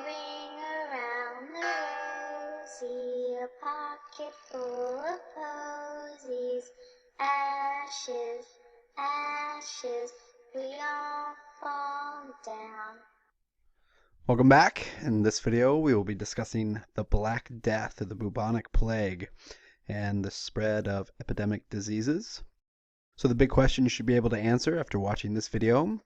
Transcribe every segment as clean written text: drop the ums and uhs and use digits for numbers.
Ring around the rosy, a pocket full of posies. Ashes, ashes, we all fall down. Welcome back. In this video, we will be discussing the Black Death, or the bubonic plague, and the spread of epidemic diseases. So the big question you should be able to answer after watching this video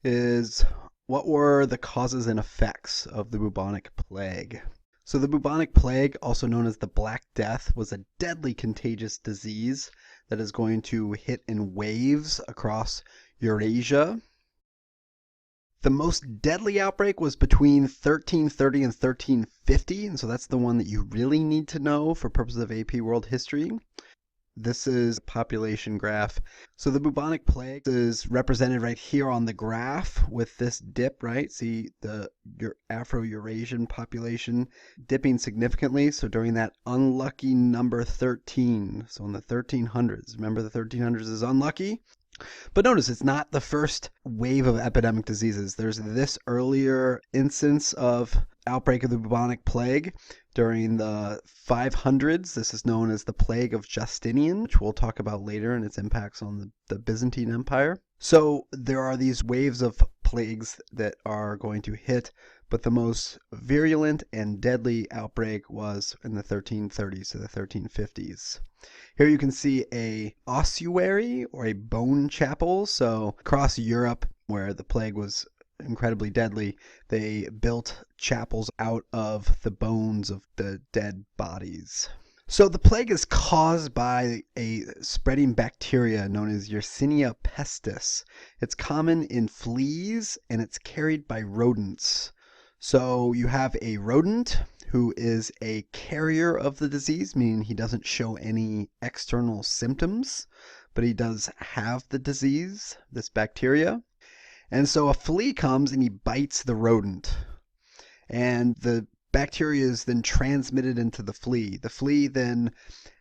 is, what were the causes and effects of the bubonic plague? So the bubonic plague, also known as the Black Death, was a deadly contagious disease that is going to hit in waves across Eurasia. The most deadly outbreak was between 1330 and 1350, and so that's the one that you really need to know for purposes of AP World History. This is a population graph. So the bubonic plague is represented right here on the graph with this dip, right? See your Afro-Eurasian population dipping significantly. So during that unlucky number 13, so in the 1300s, remember the 1300s is unlucky? But notice it's not the first wave of epidemic diseases. There's this earlier instance of outbreak of the bubonic plague during the 500s. This is known as the Plague of Justinian, which we'll talk about later, and its impacts on the Byzantine Empire. So there are these waves of plagues that are going to hit, but the most virulent and deadly outbreak was in the 1330s to the 1350s. Here you can see a ossuary, or a bone chapel. So across Europe, where the plague was incredibly deadly, they built chapels out of the bones of the dead bodies. So the plague is caused by a spreading bacteria known as Yersinia pestis. It's common in fleas, and it's carried by rodents. So you have a rodent who is a carrier of the disease, meaning he doesn't show any external symptoms, but he does have the disease, this bacteria. And so a flea comes and he bites the rodent, and the bacteria is then transmitted into the flea. The flea then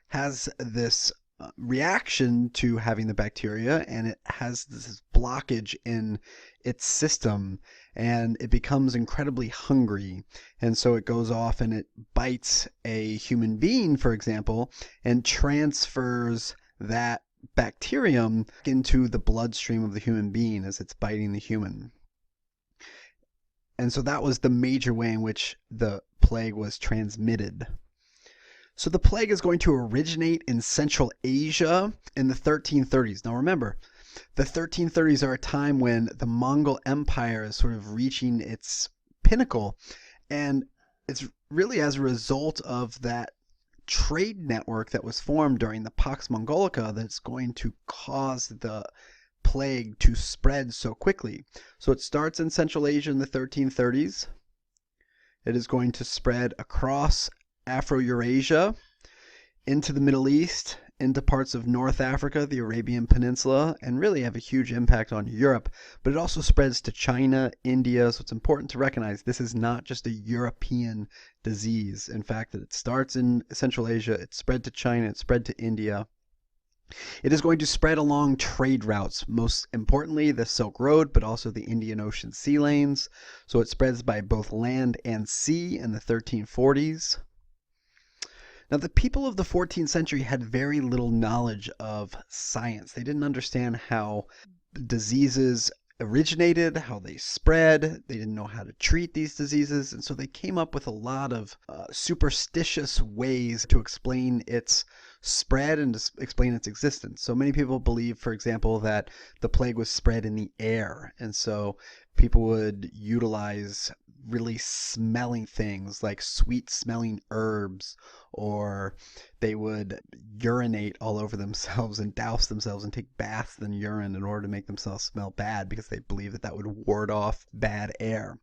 has this reaction to having the bacteria, and it has this blockage in its system, and it becomes incredibly hungry, and so it goes off and it bites a human being, for example, and transfers that bacterium into the bloodstream of the human being as it's biting the human. And so that was the major way in which the plague was transmitted. So the plague is going to originate in Central Asia in the 1330s. Now remember, the 1330s are a time when the Mongol Empire is sort of reaching its pinnacle, and it's really as a result of that trade network that was formed during the Pax Mongolica that's going to cause the plague to spread so quickly. So it starts in Central Asia in the 1330s. It is going to spread across Afro-Eurasia, into the Middle East, into parts of North Africa, the Arabian Peninsula, and really have a huge impact on Europe. But it also spreads to China, India, so it's important to recognize this is not just a European disease. In fact, that it starts in Central Asia, it spread to China, it spread to India. It is going to spread along trade routes, most importantly the Silk Road, but also the Indian Ocean sea lanes. So it spreads by both land and sea in the 1340s. Now, the people of the 14th century had very little knowledge of science. They didn't understand how diseases originated, how they spread. They didn't know how to treat these diseases, and so they came up with a lot of superstitious ways to explain its spread and to explain its existence. So many people believe, for example, that the plague was spread in the air, and so people would utilize really smelling things like sweet smelling herbs, or they would urinate all over themselves and douse themselves and take baths in urine in order to make themselves smell bad, because they believed that that would ward off bad air.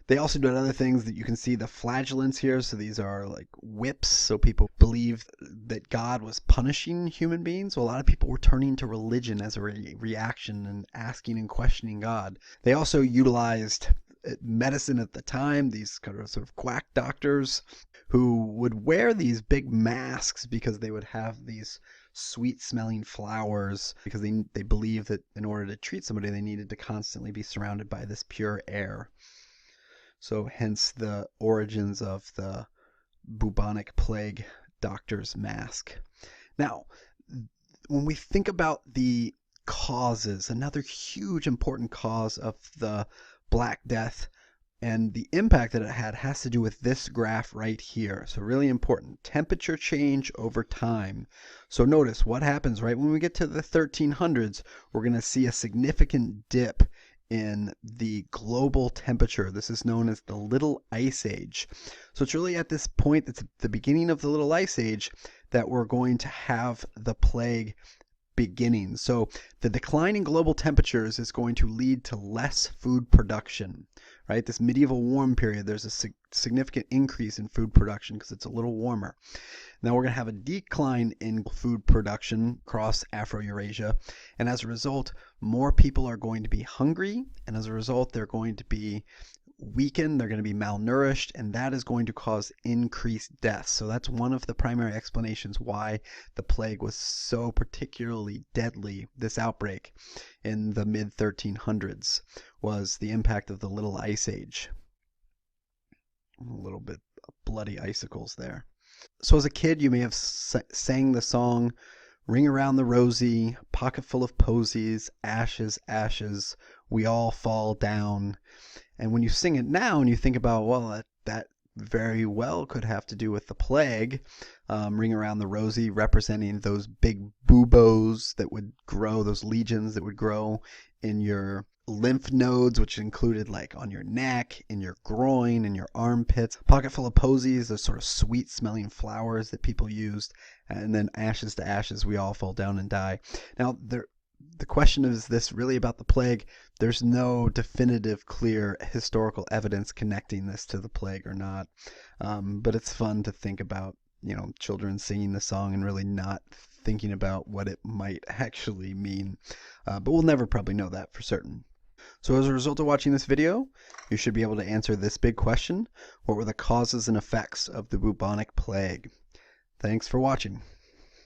They also did other things that you can see the flagellants here. So these are like whips. So people believed that God was punishing human beings. So a lot of people were turning to religion as a reaction and asking and questioning God. They also utilized medicine at the time, these kind of sort of quack doctors who would wear these big masks because they would have these sweet smelling flowers, because they believed that in order to treat somebody they needed to constantly be surrounded by this pure air. So hence the origins of the bubonic plague doctor's mask. Now, when we think about the causes, another huge important cause of the Black Death and the impact that it had has to do with this graph right here. So really important, temperature change over time. So notice what happens right when we get to the 1300s, we're going to see a significant dip in the global temperature. This is known as the Little Ice Age. So it's really at this point, that's the beginning of the Little Ice Age, that we're going to have the plague beginning. So the decline in global temperatures is going to lead to less food production, right? This medieval warm period, there's a significant increase in food production because it's a little warmer. Now we're going to have a decline in food production across Afro-Eurasia, and as a result, more people are going to be hungry, and as a result, they're going to be weakened, they're going to be malnourished, and that is going to cause increased deaths. So that's one of the primary explanations why the plague was so particularly deadly, this outbreak in the mid-1300s, was the impact of the Little Ice Age. A little bit of bloody icicles there. So as a kid, you may have sang the song, "Ring around the rosy, pocket full of posies, ashes, ashes, we all fall down." And when you sing it now and you think about, well, that very well could have to do with the plague, ring around the rosy representing those big buboes that would grow, those legions that would grow in your lymph nodes, which included like on your neck, in your groin, in your armpits. Pocket full of posies, those sort of sweet smelling flowers that people used. And then ashes to ashes, we all fall down and die. Now, the question is this really about the plague? There's no definitive, clear historical evidence connecting this to the plague or not. But it's fun to think about, children singing the song and really not thinking about what it might actually mean. But we'll never probably know that for certain. So as a result of watching this video, you should be able to answer this big question: what were the causes and effects of the bubonic plague? Thanks for watching.